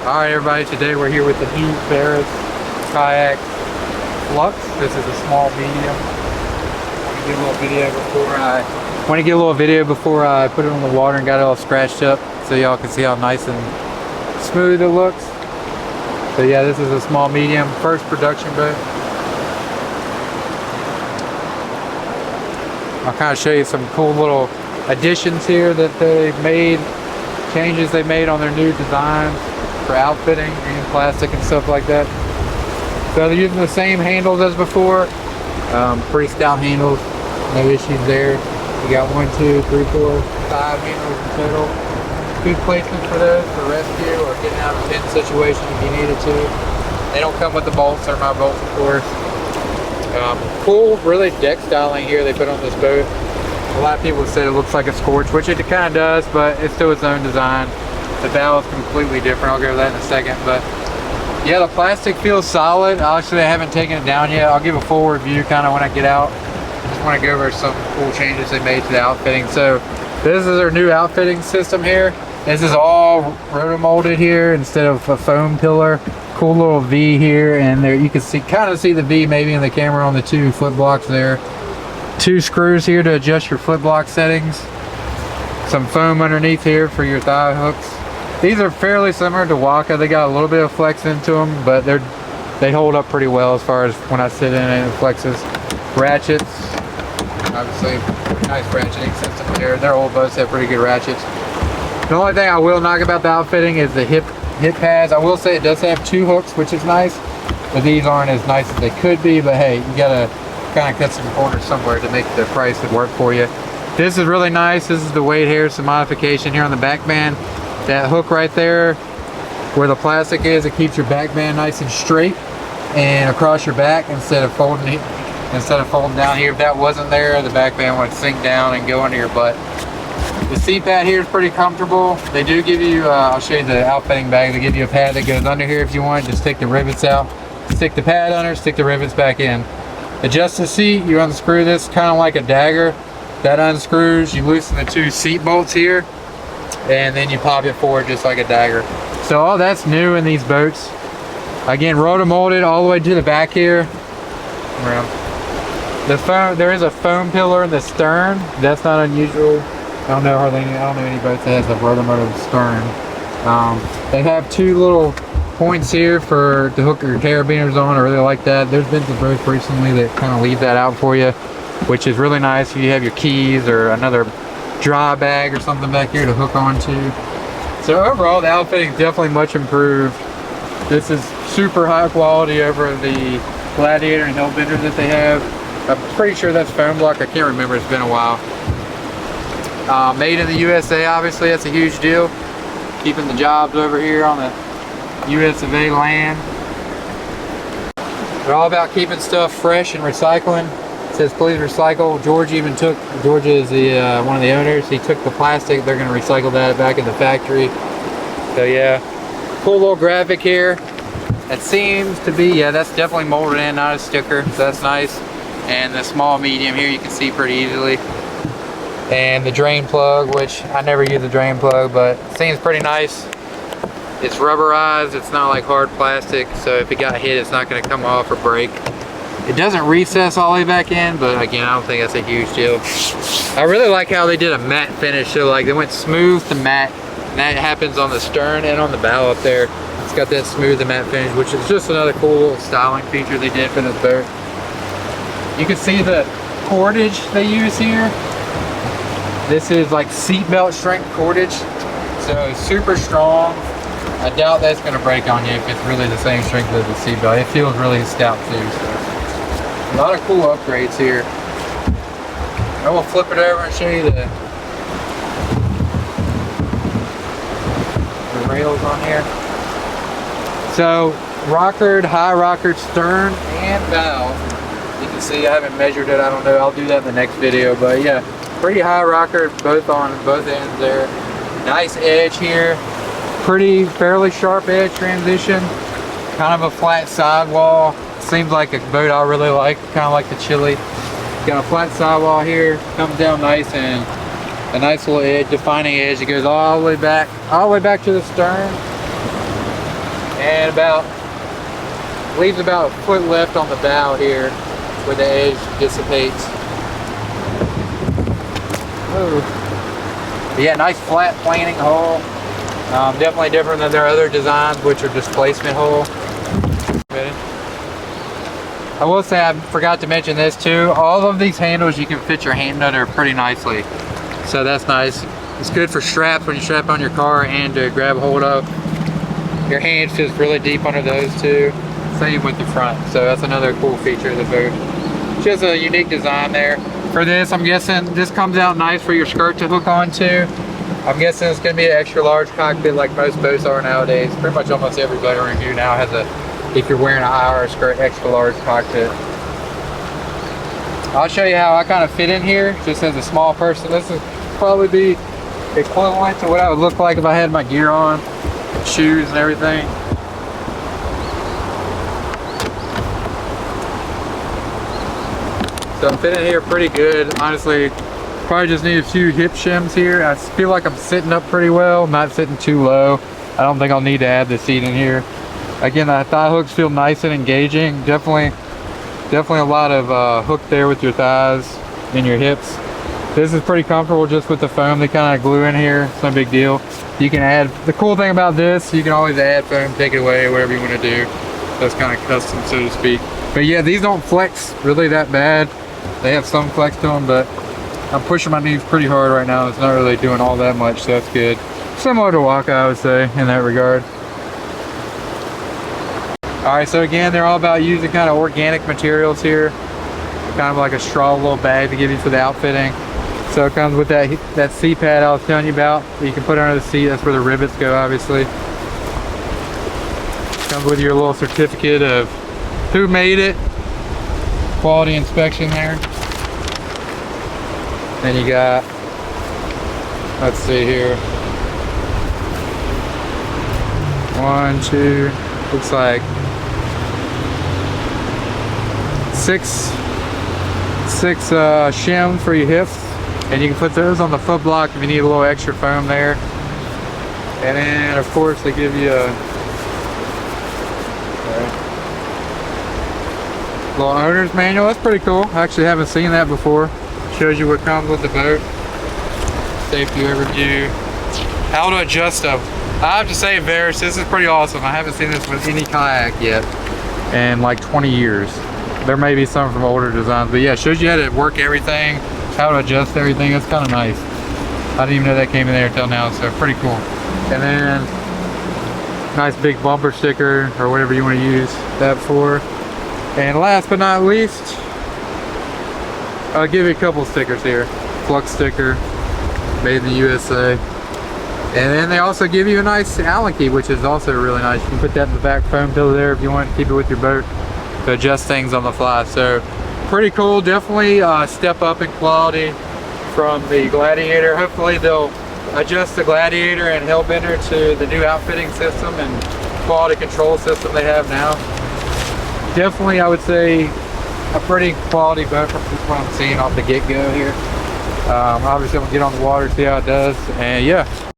Alright everybody, today we're here with the new Verus Kayaks Flux. This is a small medium. I want to get a little video before I put it on the water and got it all scratched up so y'all can see how nice and smooth it looks. So yeah, this is a small medium, first production boat. I'll kind of show you some cool little additions here that they made, changes they made on their new designs for outfitting and plastic and stuff like that. So they're using the same handles as before, pretty stout handles, no issues there. You got 1, 2, 3, 4, 5 handles in total. Good placement for those for rescue or getting out of a pin situation if you needed to. They don't come with the bolts, they're my bolts of course. Cool, really deck styling here they put on this boat. A lot of people said it looks like a Scorch, which it kind of does, but it's still its own design. The bow is completely different. I'll go over that in a second, but yeah, the plastic feels solid. Actually, I haven't taken it down yet. I'll give a full review kind of when I get out. Just want to go over some cool changes they made to the outfitting. So this is their new outfitting system here. This is all rotomolded here instead of a foam pillar. Cool little V here, and there you can see kind of see the V maybe in the camera on the 2 foot blocks there. 2 screws here to adjust your foot block settings. Some foam underneath here for your thigh hooks. These are fairly similar to Waka. They got a little bit of flex into them, but they hold up pretty well as far as when I sit in it and it flexes. Ratchets, obviously nice ratcheting system here. Their old boats have pretty good ratchets. The only thing I will knock about the outfitting is the hip pads. I will say it does have 2 hooks, which is nice, but these aren't as nice as they could be. But hey, you gotta kind of cut some corners somewhere to make the price work for you. This is really nice. This is the weight here, some modification here on the back band. That hook right there where the plastic is, it keeps your back band nice and straight and across your back instead of folding down here. If that wasn't there, the back band would sink down and go under your butt. The seat pad here is pretty comfortable. They do give you, I'll show you the outfitting bag, they give you a pad that goes under here if you want. Just take the rivets out, stick the pad under, stick the rivets back in. Adjust the seat, you unscrew this kind of like a dagger. That unscrews, you loosen the 2 seat bolts here, and then you pop it forward just like a dagger. So all that's new in these boats. Again, rotomolded all the way to the back here. There is a foam pillar in the stern. That's not unusual. I don't know any boats that has a rotomolded stern. They have 2 little points here to hook your carabiners on. I really like that. There's been some boats recently that kind of leave that out for you, which is really nice if you have your keys or another dry bag or something back here to hook onto. So overall, the outfitting is definitely much improved. This is super high quality over the Gladiator and Hellbender that they have. I'm pretty sure that's foam block. I can't remember. It's been a while. Made in the USA, obviously, that's a huge deal. Keeping the jobs over here on the US of A land. They're all about keeping stuff fresh and recycling. It says please recycle. George is one of the owners. He took the plastic. They're going to recycle that back in the factory. So yeah, cool little graphic here. It seems to be, yeah, that's definitely molded in, not a sticker. So that's nice. And the small medium here you can see pretty easily. And the drain plug, which I never use the drain plug, but it seems pretty nice. It's rubberized. It's not like hard plastic. So if it got hit, it's not going to come off or break. It doesn't recess all the way back in, but again, I don't think that's a huge deal. I really like how they did a matte finish. So like they went smooth to matte, and that happens on the stern and on the bow up there. It's got that smooth to matte finish, which is just another cool little styling feature they did for this boat. You can see the cordage they use here. This is like seatbelt strength cordage, so it's super strong. I doubt that's going to break on you if it's really the same strength as the seatbelt. It feels really stout too. So. A lot of cool upgrades here. I will flip it over and show you the rails on here. So high rockered stern and bow. You can see I haven't measured it. I don't know. I'll do that in the next video. But yeah, pretty high rocker both on both ends there. Nice edge here. Fairly sharp edge transition. Kind of a flat sidewall. Seems like a boat I really like, kind of like the Chili. Got a flat sidewall here, comes down nice, and a nice little edge, defining edge. It goes all the way back to the stern. And leaves about a foot left on the bow here where the edge dissipates. But yeah, nice flat planing hull. Definitely different than their other designs, which are displacement hull. I will say, I forgot to mention this too. All of these handles you can fit your hand under pretty nicely. So that's nice. It's good for straps when you strap on your car and to grab hold of. Your hand fits really deep under those too. Same with the front. So that's another cool feature of the boat. Just a unique design there. For this, I'm guessing this comes out nice for your skirt to hook onto. I'm guessing it's going to be an extra large cockpit like most boats are nowadays. Pretty much almost every boat I review now has if you're wearing a high or a skirt, extra large cockpit. I'll show you how I kind of fit in here, just as a small person. This would probably be equivalent to what I would look like if I had my gear on, shoes and everything. So I'm fitting here pretty good. Honestly, probably just need a few hip shims here. I feel like I'm sitting up pretty well, not sitting too low. I don't think I'll need to add the seat in here. Again, the thigh hooks feel nice and engaging. Definitely a lot of hook there with your thighs and your hips. This is pretty comfortable just with the foam they kind of glue in here. It's no big deal. You can add, the cool thing about this, you can always add foam, take it away, whatever you want to do. So it's kind of custom, so to speak. But yeah, these don't flex really that bad. They have some flex to them, but I'm pushing my knees pretty hard right now. It's not really doing all that much, so that's good. Similar to Waka, I would say, in that regard. Alright, so again, they're all about using kind of organic materials here. Kind of like a straw little bag to give you for the outfitting. So it comes with that seat pad I was telling you about that you can put under the seat. That's where the rivets go, obviously. Comes with your little certificate of who made it. Quality inspection there. Then you got, let's see here. 1, 2, looks like 6 shims for your hips, and you can put those on the foot block if you need a little extra foam there. And then of course they give you a little owner's manual. That's pretty cool. I actually haven't seen that before. Shows you what comes with the boat. Safety overview. How to adjust them. I have to say, Verus, this is pretty awesome. I haven't seen this with any kayak yet in like 20 years. There may be some from older designs, but yeah, it shows you how to work everything, how to adjust everything. That's kind of nice. I didn't even know that came in there until now, so pretty cool. And then nice big bumper sticker or whatever you want to use that for. And last but not least, I'll give you a couple stickers here. Flux sticker, made in the USA. And then they also give you a nice Allen key, which is also really nice. You can put that in the back foam pillow there if you want to keep it with your boat to adjust things on the fly. So pretty cool. Definitely a step up in quality from the Gladiator. Hopefully they'll adjust the Gladiator and Hellbender to the new outfitting system and quality control system they have now. Definitely, I would say, a pretty quality boat from what I'm seeing off the get-go here. Obviously, I'm gonna get on the water, see how it does, and yeah.